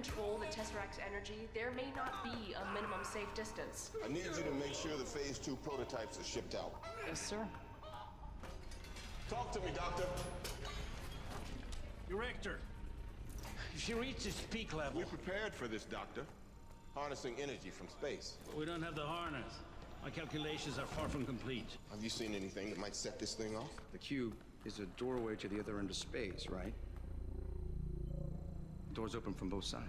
control the Tesseract's energy, there may not be a minimum safe distance. I need you to make sure the Phase 2 prototypes are shipped out. Yes, sir. Talk to me, Doctor. Director, she reaches peak level. We prepared for this, Doctor. Harnessing energy from space. But we don't have the harness. My calculations are far from complete. Have you seen anything that might set this thing off? The cube is a doorway to the other end of space, right? Doors open from both sides.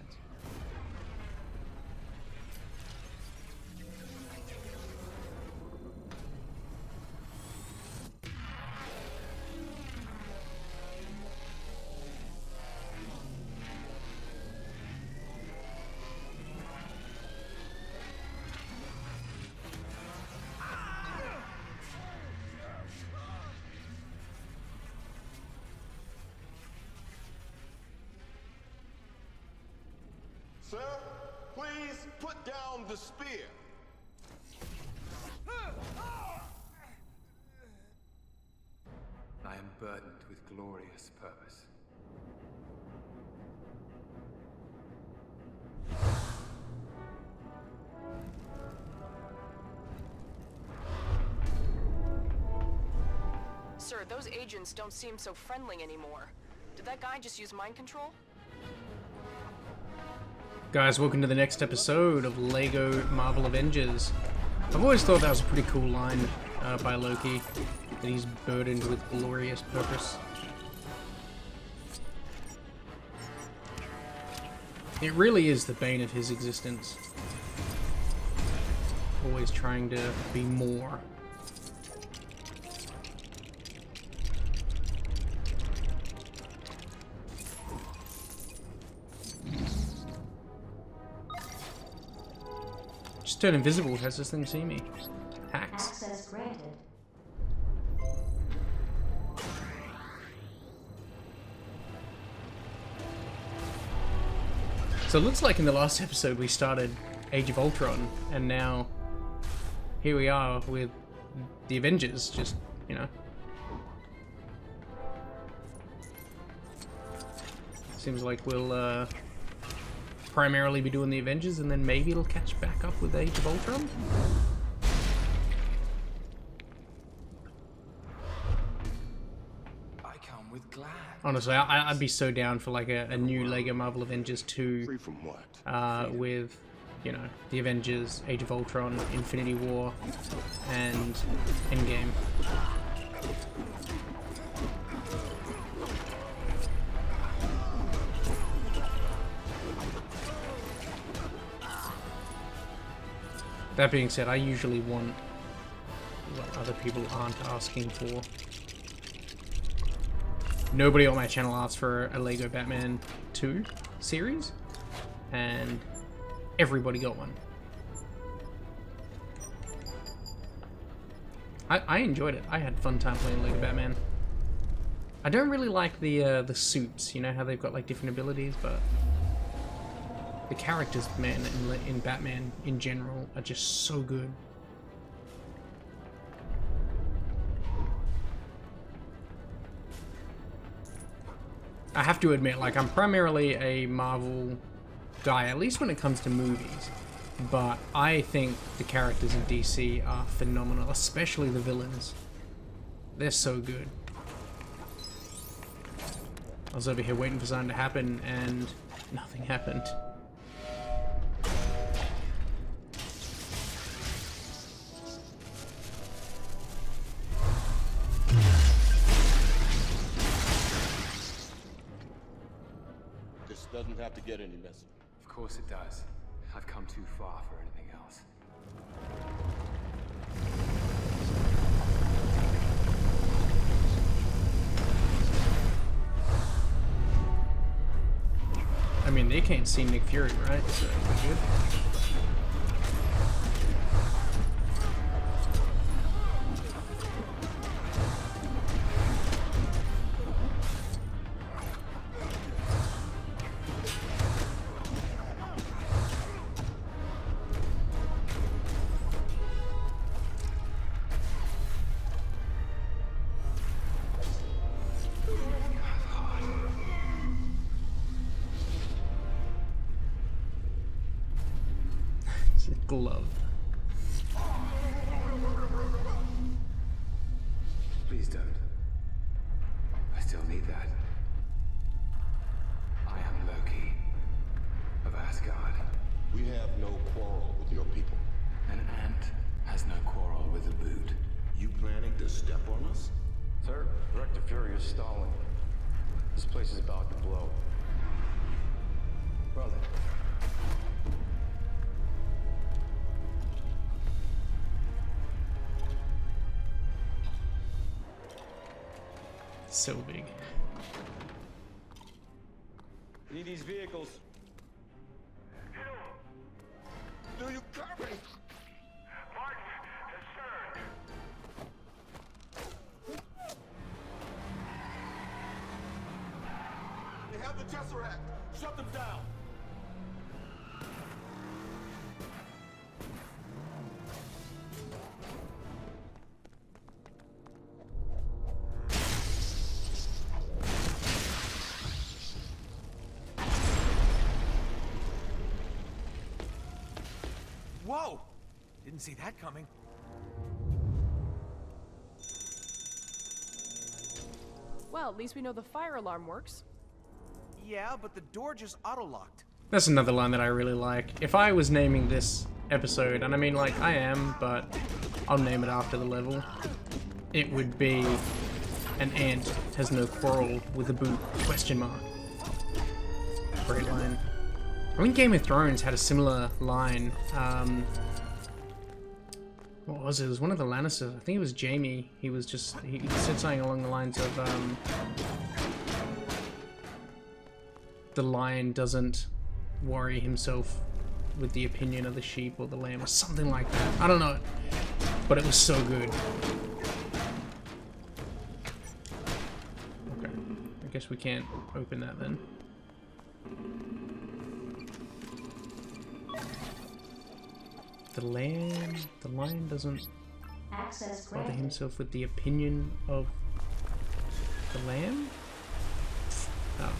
Sir, please put down the spear. I am burdened with glorious purpose. Sir, those agents don't seem so friendly anymore. Did that guy just use mind control? Guys, welcome to the next episode of LEGO Marvel Avengers. I've always thought that was a pretty cool line by Loki, that he's burdened with glorious purpose. It really is the bane of his existence. Always trying to be more. Just turn invisible. Has this thing see me? Hacks. Access granted. So it looks like in the last episode we started Age of Ultron, and now here we are with the Avengers, just, you know. Seems like we'll primarily be doing the Avengers, and then maybe it'll catch back up with Age of Ultron? I come with glad. Honestly, I'd be so down for like a new LEGO Marvel Avengers 2 Free from what? with, you know, the Avengers, Age of Ultron, Infinity War, and Endgame. That being said, I usually want what other people aren't asking for. Nobody on my channel asked for a LEGO Batman 2 series, and everybody got one. I enjoyed it. I had fun time playing LEGO Batman. I don't really like the suits, you know how they've got like different abilities, but the characters, man, in Batman in general are just so good. I have to admit, like, I'm primarily a Marvel guy, at least when it comes to movies. But I think the characters in DC are phenomenal, especially the villains. They're so good. I was over here waiting for something to happen, and nothing happened. This doesn't have to get any messier. Of course it does. I've come too far for anything else. I mean, they can't see Nick Fury, right? So we're good. glove. Please don't. I still need that. I am Loki of Asgard. We have no quarrel with your people. An ant has no quarrel with a boot. You planning to step on us? Sir, Director Fury is stalling. This place is about to blow. Well then. So big. Need these vehicles. Do you copy? They have the Tesseract. Shut them down. Whoa! Didn't see that coming. Well, at least we know the fire alarm works. Yeah, but the door just auto-locked. That's another line that I really like. If I was naming this episode, and I mean like I am, but I'll name it after the level, it would be an ant has no quarrel with a boot, question mark. Great line. I think Game of Thrones had a similar line. What was it? It was one of the Lannisters. I think it was Jaime. He said something along the lines of the lion doesn't worry himself with the opinion of the sheep or the lamb or something like that. I don't know, but it was so good. Okay, I guess we can't open that then. The lion doesn't bother himself with the opinion of the lamb? Oh.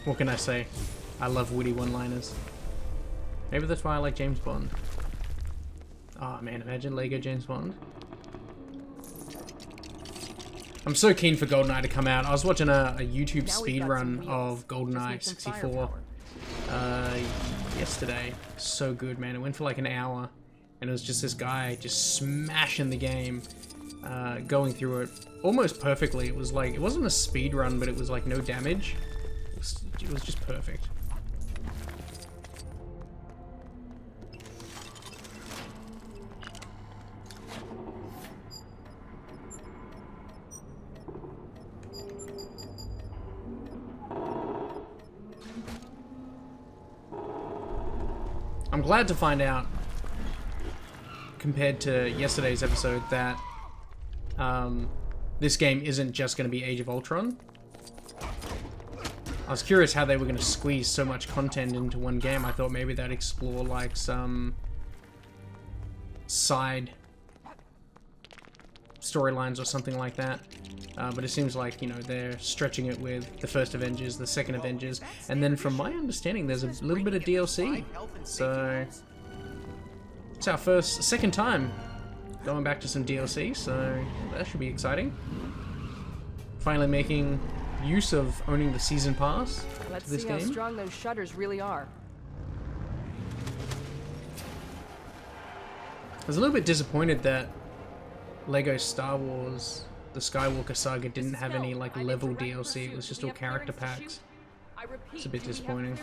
What can I say? I love witty one-liners. Maybe that's why I like James Bond. Oh man, imagine Lego James Bond. I'm so keen for GoldenEye to come out. I was watching a YouTube speedrun of GoldenEye 64 yesterday. So good, man. It went for like an hour, and it was just this guy just smashing the game, going through it almost perfectly. It was like, it wasn't a speedrun, but it was like no damage. It was just perfect. I'm glad to find out, compared to yesterday's episode, that this game isn't just going to be Age of Ultron. I was curious how they were going to squeeze so much content into one game. I thought maybe they'd explore like some side storylines or something like that. But it seems like, you know, they're stretching it with the first Avengers, the second Avengers, and then from my understanding there's a little bit of DLC. So it's our second time going back to some DLC, so that should be exciting. Finally making use of owning the season pass Let's to this see game. how strong those shutters really are. I was a little bit disappointed that Lego Star Wars, the Skywalker Saga, didn't have any like level DLC. It was just all character packs. It's a bit disappointing.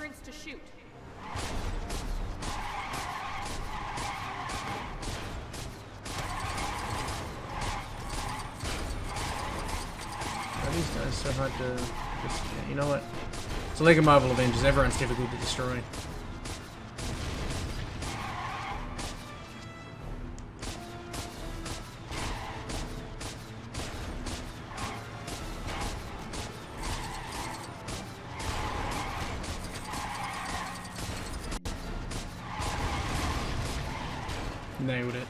Are these guys so hard to just, yeah, you know what? It's a Lego Marvel Avengers, everyone's difficult to destroy. Nailed it.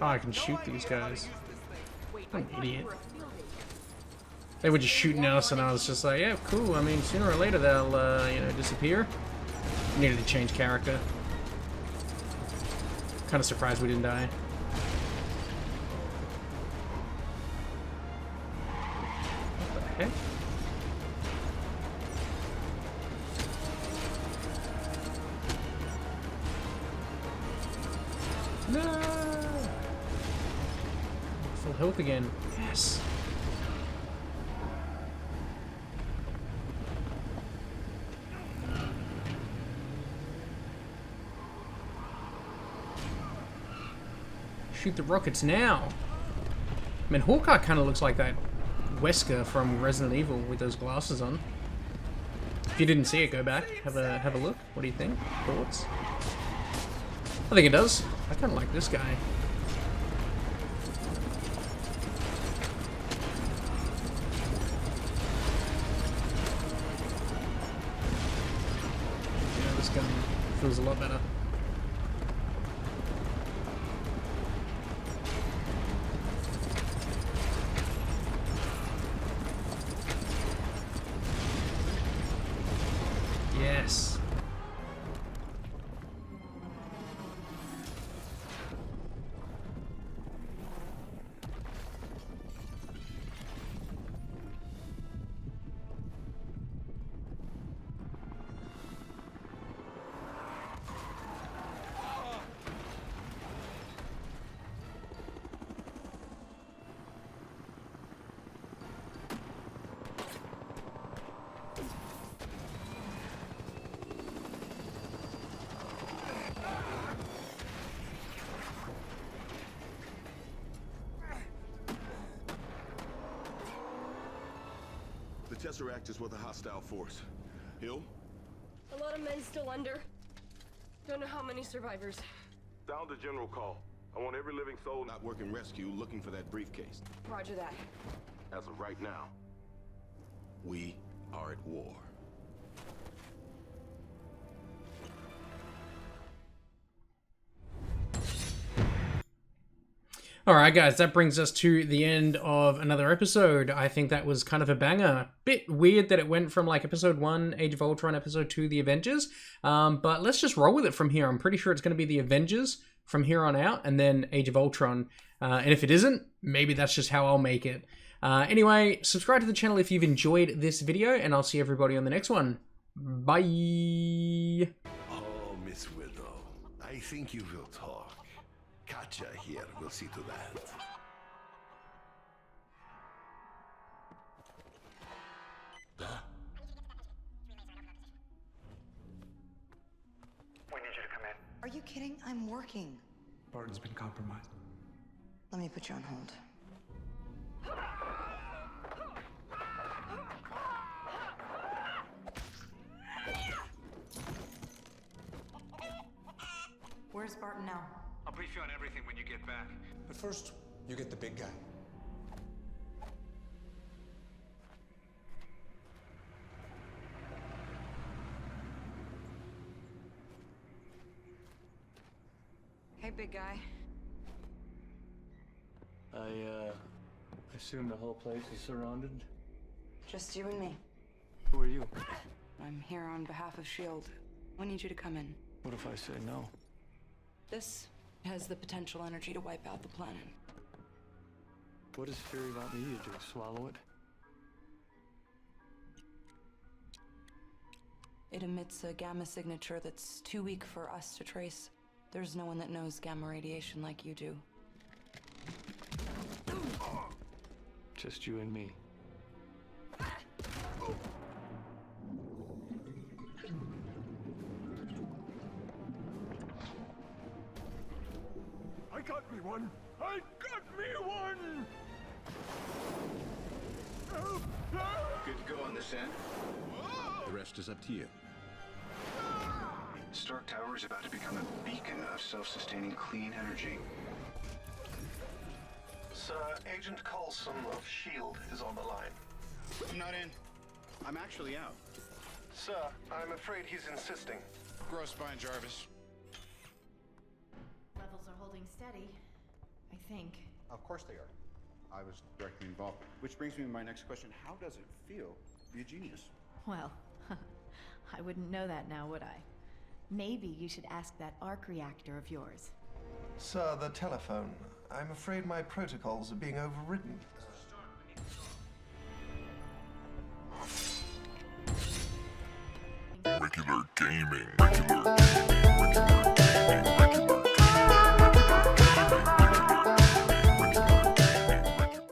Oh, I can shoot these guys. Wait, I'm I an thought you idiot. were a field agent. They were just shooting us, and I was just like, yeah, cool. I mean, sooner or later they'll, you know, disappear. Needed to change character. Kind of surprised we didn't die. What the heck? No! Full health again. Yes. Shoot the rockets now. I mean, Hawkeye kind of looks like that Wesker from Resident Evil with those glasses on. If you didn't see it, go back, have a look. What do you think? Thoughts? I think it does. I kind of like this guy. Yeah, this gun feels a lot better. Yes. The Tesseract is with a hostile force. Hill? A lot of men still under. Don't know how many survivors. Sound the general call. I want every living soul not working rescue looking for that briefcase. Roger that. As of right now, we are at war. Alright guys, that brings us to the end of another episode. I think that was kind of a banger. Bit weird that it went from like episode 1, Age of Ultron, episode 2, The Avengers. But let's just roll with it from here. I'm pretty sure it's going to be The Avengers from here on out, and then Age of Ultron. And if it isn't, maybe that's just how I'll make it. Anyway, subscribe to the channel if you've enjoyed this video, and I'll see everybody on the next one. Bye! Oh, Miss Widow, I think you will talk. Katja here will see to that. We need you to come in. Are you kidding? I'm working. Barton's been compromised. Let me put you on hold. Where's Barton now? I'll brief you on everything when you get back. But first, you get the big guy. Hey, big guy. I assume the whole place is surrounded? Just you and me. Who are you? I'm here on behalf of S.H.I.E.L.D. We need you to come in. What if I say no? This has the potential energy to wipe out the planet. What does Fury want me to do? Swallow it? It emits a gamma signature that's too weak for us to trace. There's no one that knows gamma radiation like you do. Just you and me. I got me one! I got me one! Good to go on this end. The rest is up to you. Stark Tower is about to become a beacon of self-sustaining clean energy. Sir, Agent Coulson of S.H.I.E.L.D. is on the line. I'm not in. I'm actually out. Sir, I'm afraid he's insisting. Gross spine, Jarvis. Levels are holding steady. I think. Of course they are. I was directly involved. Which brings me to my next question. How does it feel to be a genius? Well, I wouldn't know that now, would I? Maybe you should ask that arc reactor of yours. Sir, the telephone. I'm afraid my protocols are being overridden. Regular gaming.